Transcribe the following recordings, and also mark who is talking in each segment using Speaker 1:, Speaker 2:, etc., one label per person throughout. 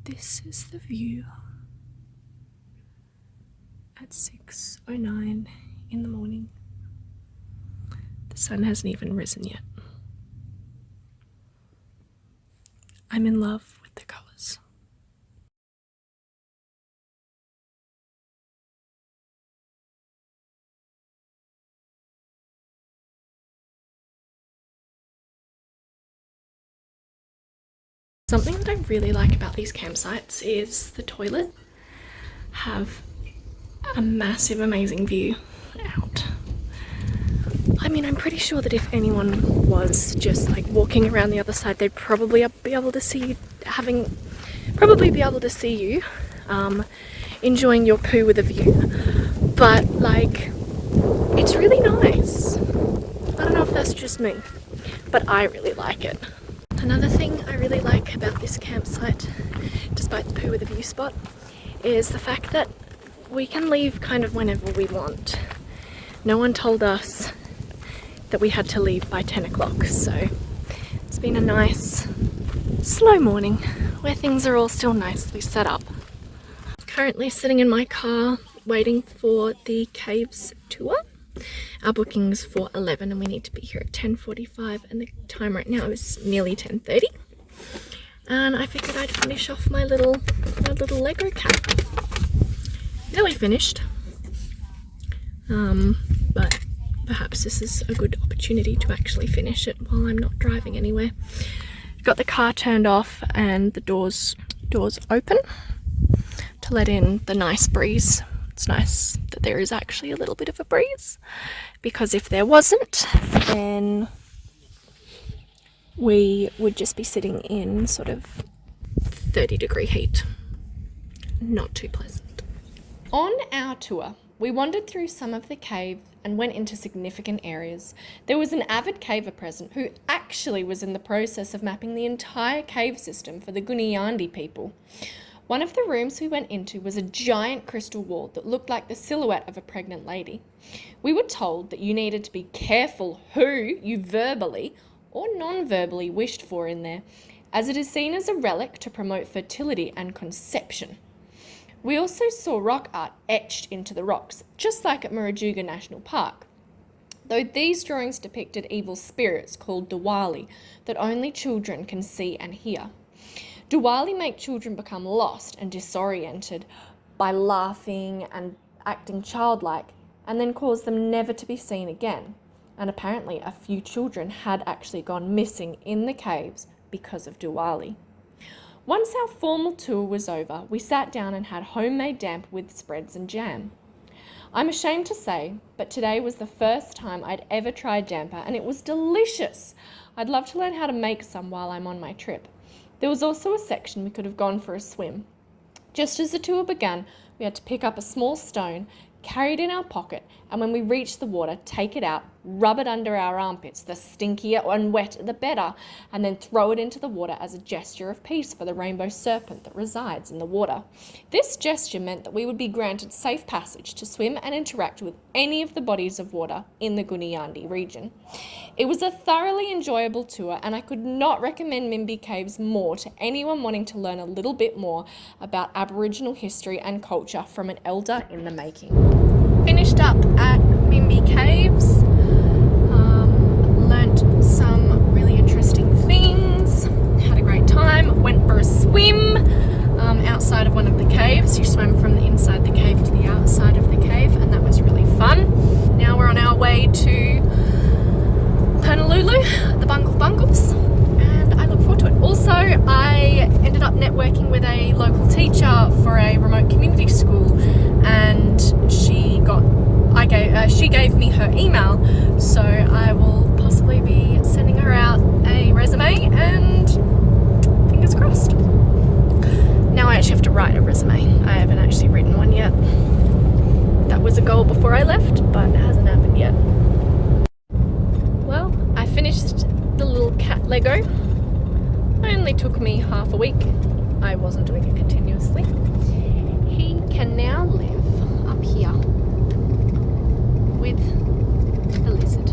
Speaker 1: This is the view at 6:09 in the morning. The sun hasn't even risen yet. I'm in love with the colours. Something that I really like about these campsites is the toilet have a massive, amazing view out. I mean, I'm pretty sure that if anyone was just like walking around the other side, they'd probably be able to see you, enjoying your poo with a view. But like, it's really nice. I don't know if that's just me, but I really like it. Another thing I really like about this campsite, despite the poo with a view spot, is the fact that we can leave kind of whenever we want. No one told us that we had to leave by 10 o'clock, so it's been a nice, slow morning where things are all still nicely set up. Currently sitting in my car waiting for the caves tour. Our booking's for 11 and we need to be here at 10:45, and the time right now is nearly 10:30. And I figured I'd finish off my little Lego cat. Nearly finished. But perhaps this is a good opportunity to actually finish it while I'm not driving anywhere. Got the car turned off and the doors open to let in the nice breeze. It's nice that there is actually a little bit of a breeze, because if there wasn't, then we would just be sitting in sort of 30-degree heat. Not too pleasant. On our tour, we wandered through some of the cave and went into significant areas. There was an avid caver present who actually was in the process of mapping the entire cave system for the Gooniyandi people. One of the rooms we went into was a giant crystal wall that looked like the silhouette of a pregnant lady. We were told that you needed to be careful who you verbally or non-verbally wished for in there, as it is seen as a relic to promote fertility and conception. We also saw rock art etched into the rocks, just like at Windjana National Park, though these drawings depicted evil spirits called Diwali that only children can see and hear. Diwali make children become lost and disoriented by laughing and acting childlike, and then cause them never to be seen again. And apparently a few children had actually gone missing in the caves because of Diwali. Once our formal tour was over, we sat down and had homemade damper with spreads and jam. I'm ashamed to say, but today was the first time I'd ever tried damper, and it was delicious. I'd love to learn how to make some while I'm on my trip. There was also a section we could have gone for a swim. Just as the tour began, we had to pick up a small stone, carry it in our pocket, and when we reached the water, take it out, rub it under our armpits, the stinkier and wet the better, and then throw it into the water as a gesture of peace for the rainbow serpent that resides in the water. This gesture meant that we would be granted safe passage to swim and interact with any of the bodies of water in the Gooniyandi region. It was a thoroughly enjoyable tour, and I could not recommend Mimbi Caves more to anyone wanting to learn a little bit more about Aboriginal history and culture from an elder in the making. Finished up at Mimbi Caves, learnt some really interesting things, had a great time, went for a swim outside of one of the caves. You swam from the inside the cave to the outside of the cave, and that was really fun. Now we're on our way to Purnululu, the Bungles, and I look forward to it. Also, I ended up networking with a local teacher for a remote community school, and she gave me her email, so I will possibly be sending her out a resume, and fingers crossed. Now I actually have to write a resume. I haven't actually written one yet. That was a goal before I left, but it hasn't happened yet. Well, I finished the little cat Lego. It only took me half a week. I wasn't doing it continuously. He can now live up here with a lizard.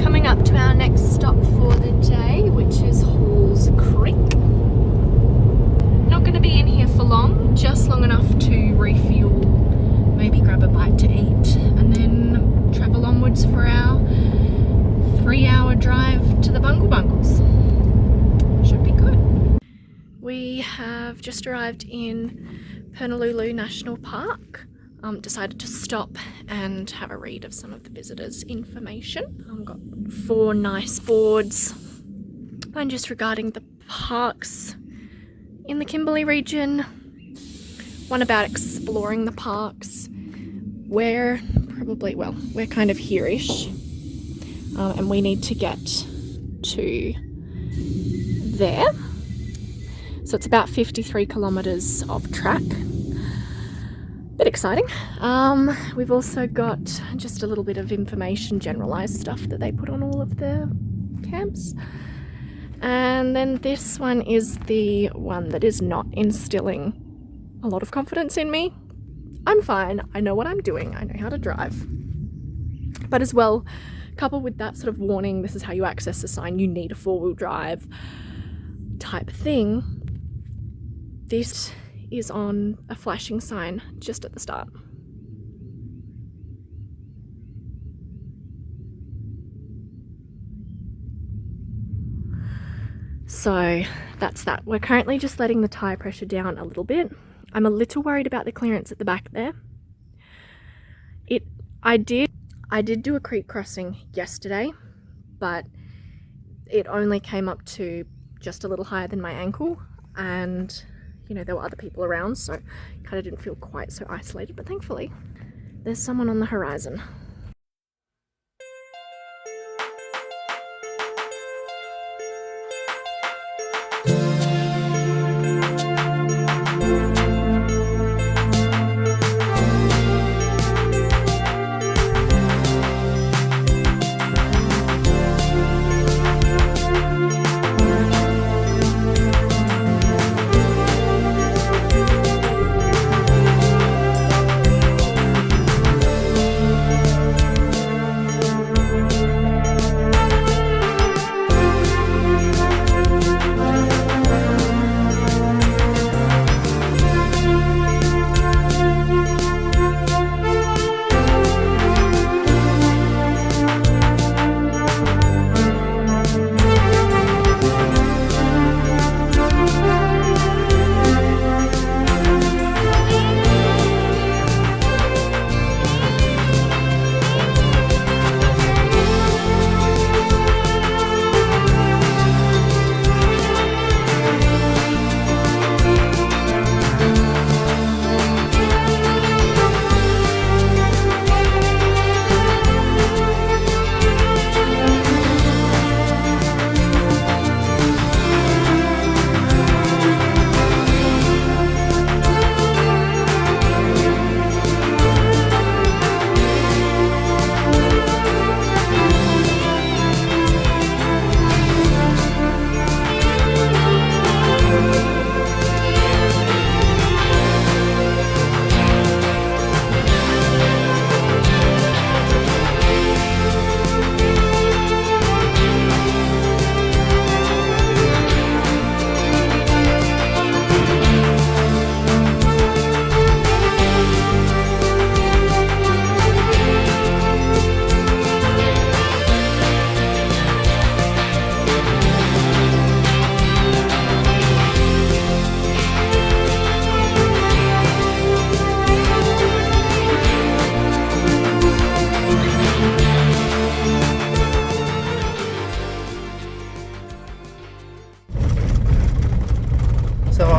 Speaker 1: Coming up to our next stop for the day, which is Halls Creek. Not going We have just arrived in Purnululu National Park. Decided to stop and have a read of some of the visitors' information. Got 4 nice boards. One just regarding the parks in the Kimberley region. One about exploring the parks. We're kind of here-ish. And we need to get to there. So it's about 53 kilometres of track. Bit exciting. We've also got just a little bit of information, generalised stuff that they put on all of the camps. And then this one is the one that is not instilling a lot of confidence in me. I'm fine. I know what I'm doing. I know how to drive. But as well, coupled with that sort of warning, this is how you access the sign, you need a 4-wheel drive type thing, this is on a flashing sign just at the start. So that's that. We're currently just letting the tyre pressure down a little bit. I'm a little worried about the clearance at the back there. I did do a creek crossing yesterday, but it only came up to just a little higher than my ankle, and there were other people around, so kind of didn't feel quite so isolated, but thankfully there's someone on the horizon.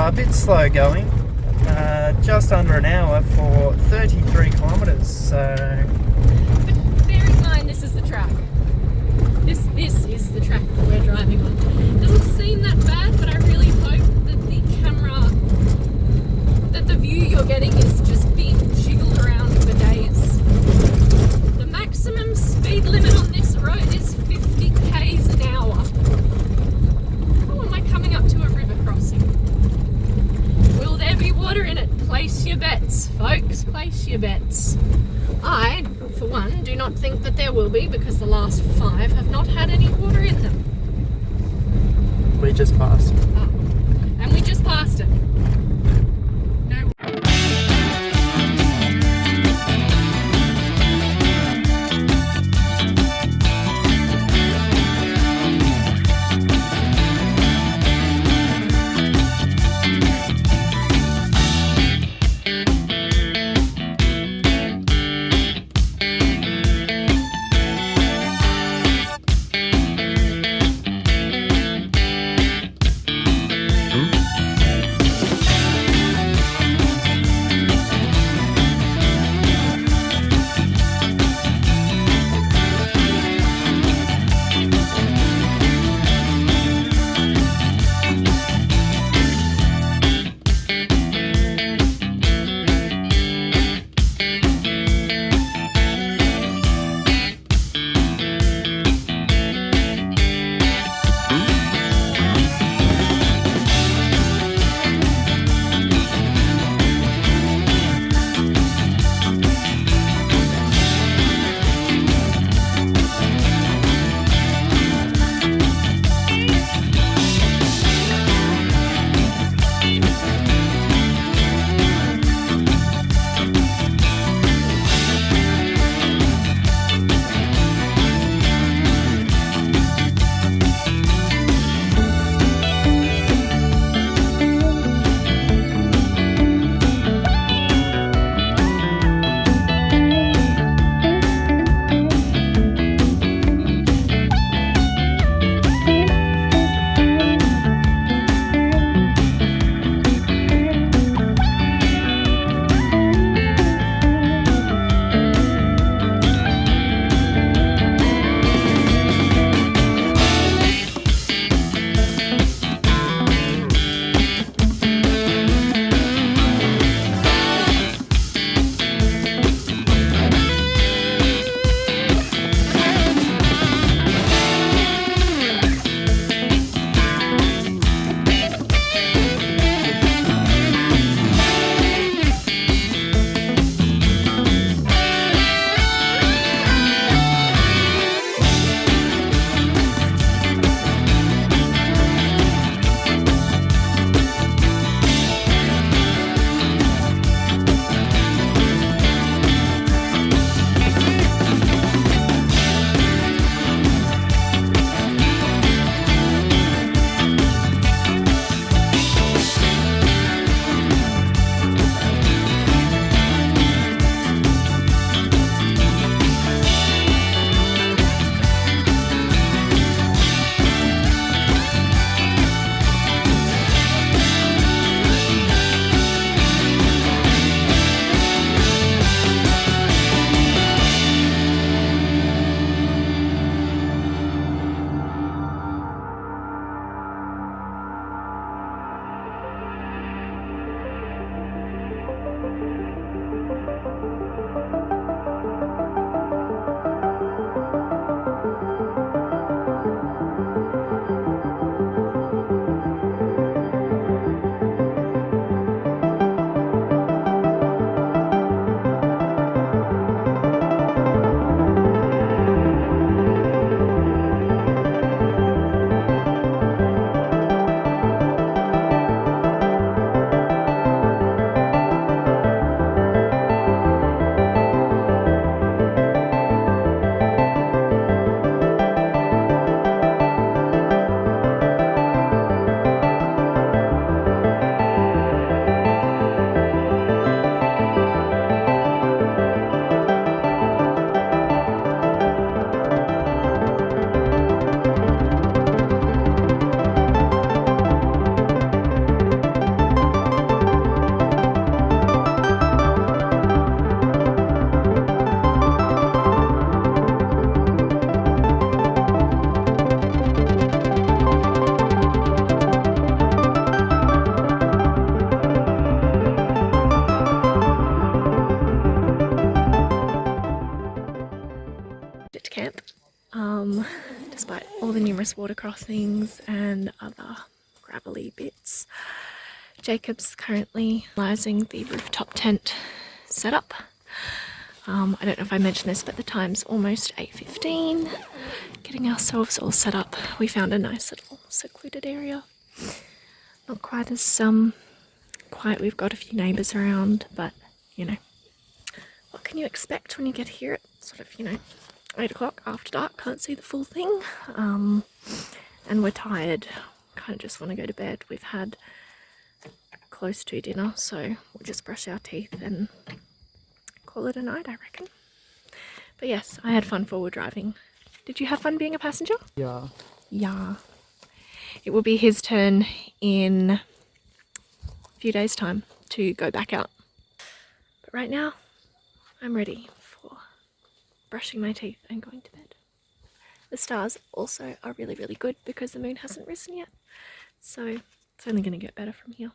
Speaker 2: A bit slow going, just under an hour for 33 kilometres, so...
Speaker 1: But bear in mind, this is the track. This is the track that we're driving on. It doesn't seem that bad, but I really hope that the view you're getting is just being jiggled around for days. The maximum speed limit on this road is 50 k's an hour. How am I coming up to a river crossing? Will there be water in it? Place your bets, folks, place your bets. I, for one, do not think that there will be, because the last 5 have not had any water in them.
Speaker 2: We just passed.
Speaker 1: Oh. And we just passed it. No. various water crossings and other gravelly bits. Jacob's currently realising the rooftop tent setup. I don't know if I mentioned this, but the time's almost 8:15. Getting ourselves all set up. We found a nice little secluded area. Not quite as quiet. We've got a few neighbours around, but you know, what can you expect when you get here at sort of, 8 o'clock after dark? Can't see the full thing. And we're tired. Kind of just want to go to bed. We've had close to dinner, so we'll just brush our teeth and call it a night, I reckon. But yes, I had fun forward driving. Did you have fun being a passenger?
Speaker 2: Yeah.
Speaker 1: Yeah. It will be his turn in a few days' time to go back out. But right now, I'm ready for brushing my teeth and going to bed. The stars also are really, really good because the moon hasn't risen yet. So it's only going to get better from here.